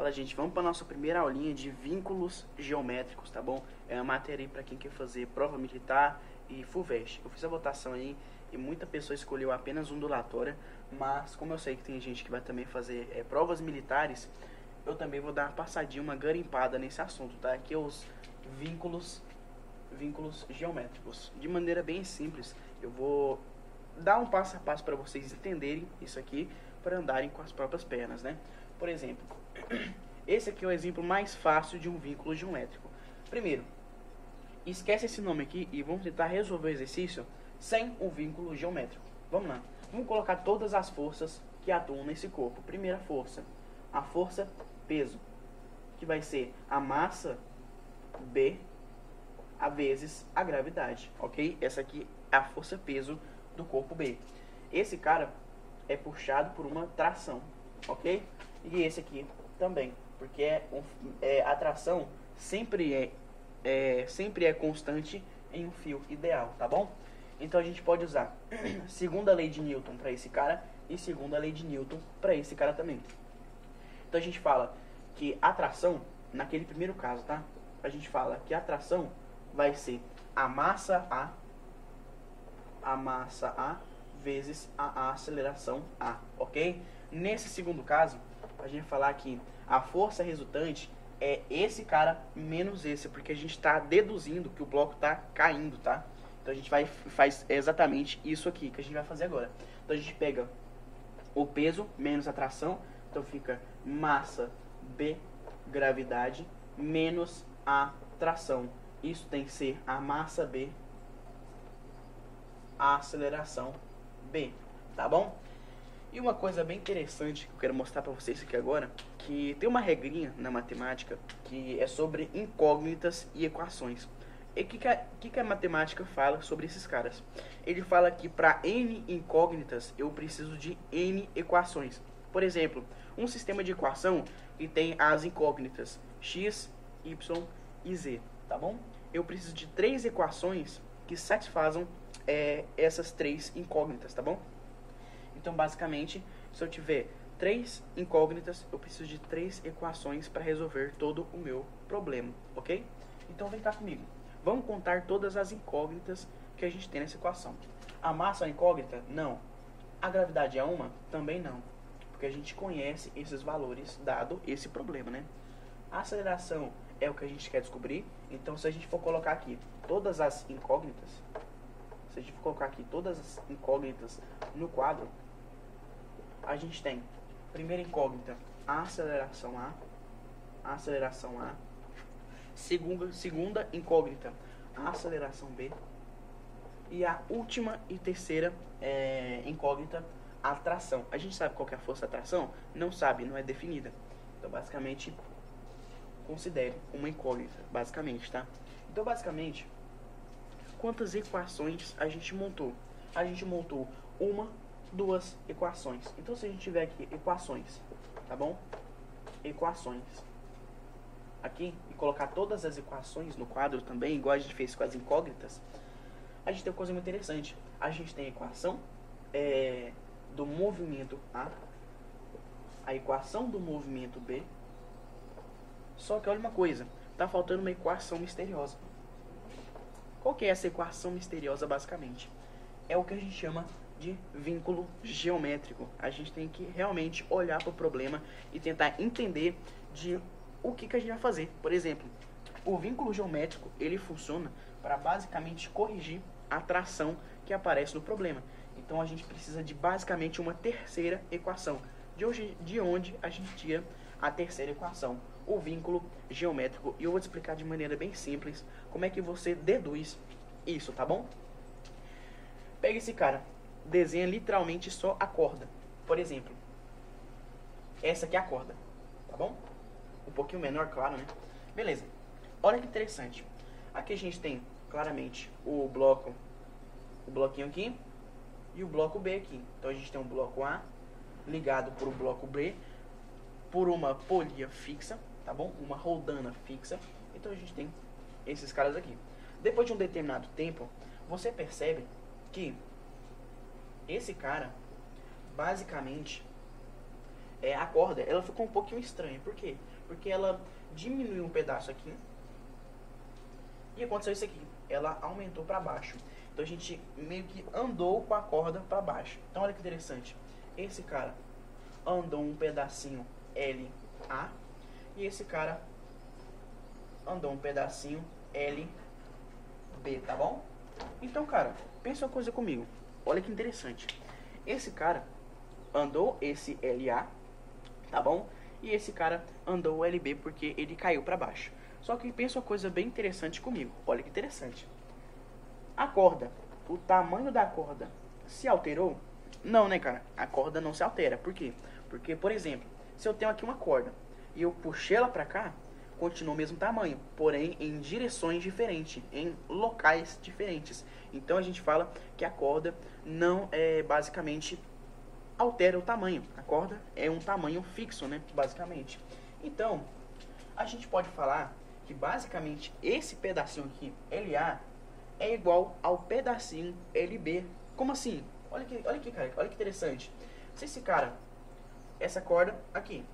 Fala, gente, vamos para nossa primeira aulinha de vínculos geométricos, tá bom? É uma matéria aí para quem quer fazer prova militar e FUVEST. Eu fiz a votação aí e muita pessoa escolheu apenas ondulatória, mas como eu sei que tem gente que vai também fazer provas militares, eu também vou dar uma passadinha, uma garimpada nesse assunto, tá? Que é os vínculos geométricos. De maneira bem simples, eu vou dar um passo a passo para vocês entenderem isso aqui, para andarem com as próprias pernas, né? Por exemplo, esse aqui é o exemplo mais fácil de um vínculo geométrico. Primeiro, esquece esse nome aqui e vamos tentar resolver o exercício sem um vínculo geométrico. Vamos lá. Vamos colocar todas as forças que atuam nesse corpo. Primeira força, a força peso, que vai ser a massa B a vezes a gravidade, ok? Essa aqui é a força peso do corpo B. Esse cara é puxado por uma tração, ok? E esse aqui também, porque a tração sempre é constante em um fio ideal, tá bom? Então a gente pode usar segunda lei de Newton para esse cara e segunda lei de Newton para esse cara também. Então a gente fala que a tração, naquele primeiro caso, tá? A gente fala que a tração vai ser a massa A vezes a aceleração A, ok? Nesse segundo caso, a gente vai falar que a força resultante é esse cara menos esse, porque a gente está deduzindo que o bloco está caindo, tá? Então a gente faz exatamente isso aqui que a gente vai fazer agora. Então a gente pega o peso menos a tração, então fica massa B, gravidade, menos a tração. Isso tem que ser a massa B, a aceleração B, tá bom? E uma coisa bem interessante que eu quero mostrar para vocês aqui agora, que tem uma regrinha na matemática que é sobre incógnitas e equações. E o que a matemática fala sobre esses caras? Ele fala que para n incógnitas eu preciso de n equações. Por exemplo, um sistema de equação que tem as incógnitas x, y e z, tá bom? Eu preciso de 3 equações que satisfazam essas 3 incógnitas, tá bom? Então, basicamente, se eu tiver 3 incógnitas, eu preciso de 3 equações para resolver todo o meu problema, ok? Então, vem cá comigo. Vamos contar todas as incógnitas que a gente tem nessa equação. A massa é incógnita? Não. A gravidade é uma? Também não. Porque a gente conhece esses valores dado esse problema, né? A aceleração é o que a gente quer descobrir. Então, se a gente for colocar aqui todas as incógnitas, no quadro, a gente tem, primeira incógnita, a aceleração A, segunda incógnita, a aceleração B, e a última e terceira incógnita, a tração. A gente sabe qual que é a força da tração? Não sabe, não é definida. Então, basicamente, considere uma incógnita, basicamente, tá? Então, basicamente, quantas equações a gente montou? A gente montou uma, 2 equações. Então, se a gente tiver aqui equações, tá bom? Equações. Aqui, e colocar todas as equações no quadro também, igual a gente fez com as incógnitas, a gente tem uma coisa muito interessante. A gente tem a equação do movimento a equação do movimento B, só que olha uma coisa, tá faltando uma equação misteriosa. Qual que é essa equação misteriosa, basicamente? É o que a gente chama de vínculo geométrico. A gente tem que realmente olhar para o problema e tentar entender o que a gente vai fazer. Por exemplo, o vínculo geométrico, ele funciona para basicamente corrigir a tração que aparece no problema. Então a gente precisa de basicamente uma terceira equação, de onde a gente tira a terceira equação, o vínculo geométrico. E eu vou te explicar de maneira bem simples como é que você deduz isso, tá bom? Pega esse cara, desenha literalmente só a corda. Por exemplo, essa aqui é a corda, tá bom? Um pouquinho menor, claro, né? Beleza. Olha que interessante. Aqui a gente tem claramente o bloquinho aqui e o bloco B aqui. Então a gente tem um bloco A ligado por um bloco B por uma polia fixa, tá bom? Uma roldana fixa. Então a gente tem esses caras aqui. Depois de um determinado tempo, você percebe que esse cara, basicamente, a corda, ela ficou um pouquinho estranha. Por quê? Porque ela diminuiu um pedaço aqui e aconteceu isso aqui. Ela aumentou para baixo. Então a gente meio que andou com a corda para baixo. Então olha que interessante. Esse cara andou um pedacinho LA e esse cara andou um pedacinho LB, tá bom? Então, cara, pensa uma coisa comigo. Olha que interessante. Esse cara andou esse LA, tá bom? E esse cara andou o LB porque ele caiu para baixo. Só que pensa uma coisa bem interessante comigo. Olha que interessante. A corda, o tamanho da corda se alterou? Não, né, cara? A corda não se altera. Por quê? Porque, por exemplo, se eu tenho aqui uma corda e eu puxei ela pra cá, continua o mesmo tamanho, porém em direções diferentes, em locais diferentes. Então a gente fala que a corda não é basicamente altera o tamanho. A corda é um tamanho fixo, né, basicamente. Então, a gente pode falar que basicamente esse pedacinho aqui, LA, é igual ao pedacinho LB. Como assim? Olha aqui, cara, olha que interessante. Se esse cara, essa corda aqui,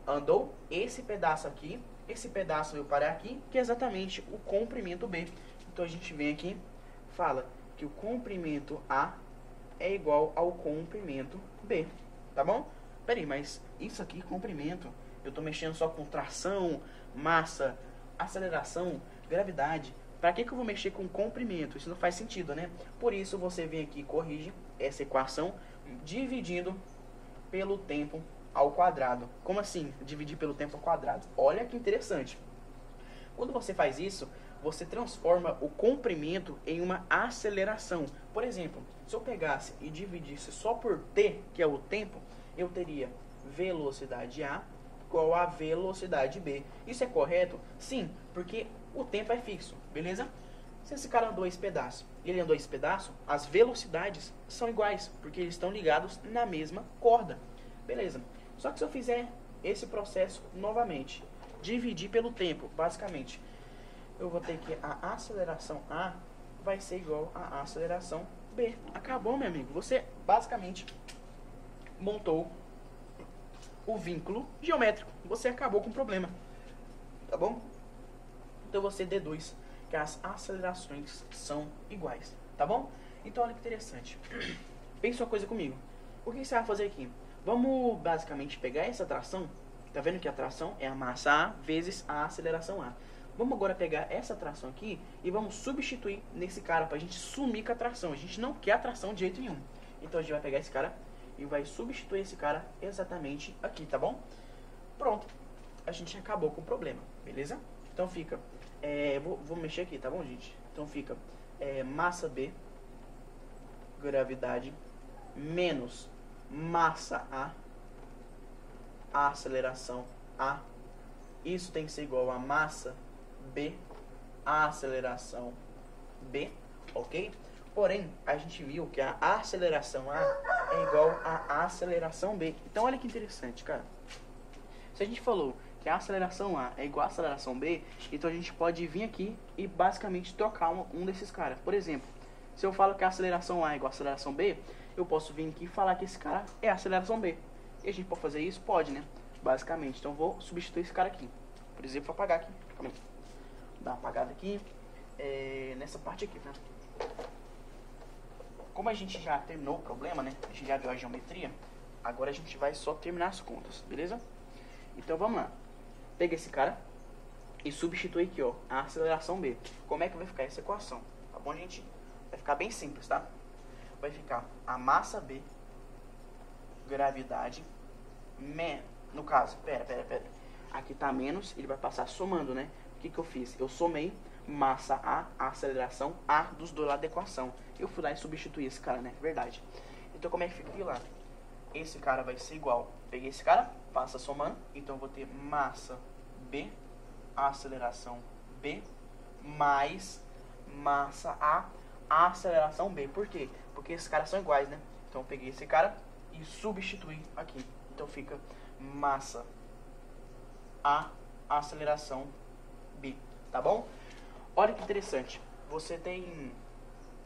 andou esse pedaço aqui, esse pedaço veio parar aqui, que é exatamente o comprimento B. Então a gente vem aqui, fala que o comprimento A é igual ao comprimento B, tá bom? Peraí, mas isso aqui, comprimento, eu tô mexendo só com tração, massa, aceleração, gravidade. Para que eu vou mexer com comprimento? Isso não faz sentido, né? Por isso você vem aqui e corrige essa equação dividindo pelo tempo ao quadrado. Como assim, dividir pelo tempo ao quadrado? Olha que interessante. Quando você faz isso, você transforma o comprimento em uma aceleração. Por exemplo, se eu pegasse e dividisse só por t, que é o tempo, eu teria velocidade A igual a velocidade B. Isso é correto? Sim, porque o tempo é fixo, beleza? Se esse cara andou esse pedaço e ele andou esse pedaço, as velocidades são iguais, porque eles estão ligados na mesma corda. Beleza. Só que se eu fizer esse processo novamente, dividir pelo tempo, basicamente, eu vou ter que a aceleração A vai ser igual à aceleração B. Acabou, meu amigo. Você basicamente montou o vínculo geométrico. Você acabou com o problema. Tá bom? Então você deduz que as acelerações são iguais. Tá bom? Então olha que interessante. Pensa uma coisa comigo. O que você vai fazer aqui? Vamos basicamente pegar essa tração. Tá vendo que a tração é a massa A vezes a aceleração A. Vamos agora pegar essa tração aqui e vamos substituir nesse cara pra gente sumir com a tração. A gente não quer a tração de jeito nenhum. Então a gente vai pegar esse cara e vai substituir esse cara exatamente aqui, tá bom? Pronto. A gente acabou com o problema, beleza? Então fica... vou mexer aqui, tá bom, gente? Então fica massa B, gravidade, menos massa A, aceleração A. Isso tem que ser igual a massa B, a aceleração B, ok? Porém, a gente viu que a aceleração A é igual a aceleração B. Então, olha que interessante, cara. Se a gente falou que a aceleração A é igual a aceleração B, então a gente pode vir aqui e basicamente trocar um desses caras. Por exemplo, se eu falo que a aceleração A é igual a aceleração B, eu posso vir aqui e falar que esse cara é a aceleração B. E a gente pode fazer isso? Pode, né? Basicamente. Então, vou substituir esse cara aqui. Por exemplo, vou apagar aqui. Calma aí. Vou dar uma apagada aqui. Nessa parte aqui, tá? Como a gente já terminou o problema, né? A gente já viu a geometria. Agora a gente vai só terminar as contas, beleza? Então, vamos lá. Pega esse cara e substitui aqui, ó, a aceleração B. Como é que vai ficar essa equação? Tá bom, gente? Vai ficar bem simples, tá? Vai ficar a massa B, gravidade, no caso, pera. Aqui tá menos, ele vai passar somando, né? O que eu fiz? Eu somei massa A, aceleração A dos dois lados da equação. Eu fui lá e substituí esse cara, né? Verdade. Então como é que fica aqui lá? Esse cara vai ser igual. Peguei esse cara, passa somando. Então eu vou ter massa B, aceleração B, mais massa A, aceleração B. Por quê? Porque esses caras são iguais, né? Então eu peguei esse cara e substituí aqui. Então fica massa A, aceleração B. Tá bom? Olha que interessante. Você tem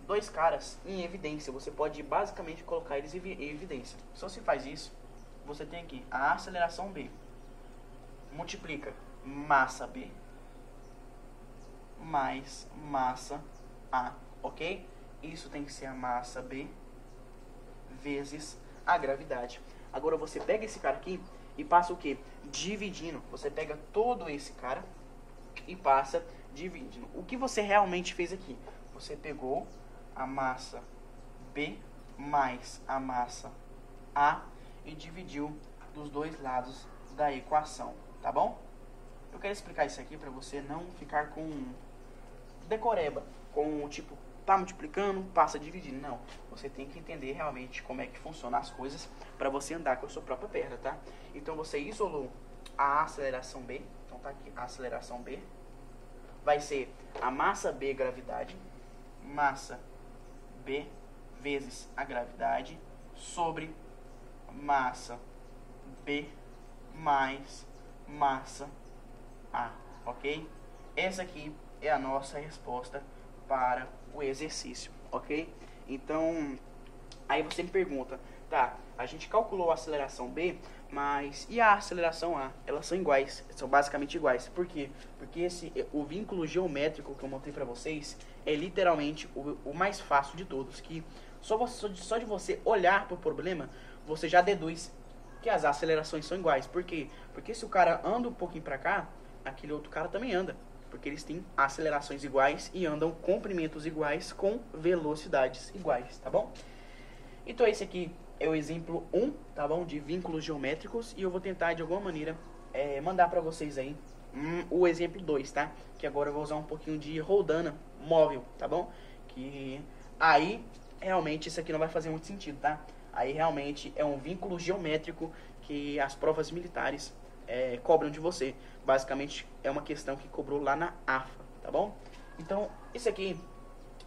dois caras em evidência. Você pode basicamente colocar eles em evidência. Se você faz isso, você tem aqui a aceleração B. Multiplica massa B mais massa A, ok? Isso tem que ser a massa B vezes a gravidade. Agora você pega esse cara aqui e passa o quê? Dividindo. Você pega todo esse cara e passa dividindo. O que você realmente fez aqui? Você pegou a massa B mais a massa A e dividiu dos dois lados da equação, tá bom? Eu quero explicar isso aqui para você não ficar com decoreba, com tipo, tá multiplicando, passa dividindo. Não, você tem que entender realmente como é que funcionam as coisas para você andar com a sua própria perna, tá? Então você isolou a aceleração B, então tá aqui a aceleração B, vai ser a massa B gravidade, massa B vezes a gravidade, sobre massa B mais massa A, ok? Essa aqui é a nossa resposta para o exercício, ok? Então, aí você me pergunta, tá, a gente calculou a aceleração B, mas e a aceleração A? Elas são iguais, são basicamente iguais. Por quê? Porque o vínculo geométrico que eu mostrei para vocês é literalmente o mais fácil de todos, que só de você olhar para o problema, você já deduz que as acelerações são iguais. Por quê? Porque se o cara anda um pouquinho para cá, aquele outro cara também anda. Porque eles têm acelerações iguais e andam comprimentos iguais com velocidades iguais, tá bom? Então esse aqui é o exemplo 1, tá bom? De vínculos geométricos. E eu vou tentar de alguma maneira mandar para vocês aí o exemplo 2, tá? Que agora eu vou usar um pouquinho de roldana móvel, tá bom? Que aí realmente isso aqui não vai fazer muito sentido, tá? Aí realmente é um vínculo geométrico que as provas militares cobram de você. Basicamente é uma questão que cobrou lá na AFA, tá bom? Então isso aqui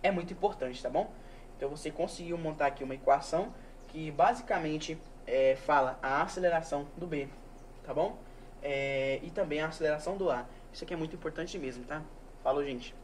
é muito importante, tá bom? Então você conseguiu montar aqui uma equação que basicamente fala a aceleração do B, tá bom? E também a aceleração do A. Isso aqui é muito importante mesmo, tá? Falou, gente.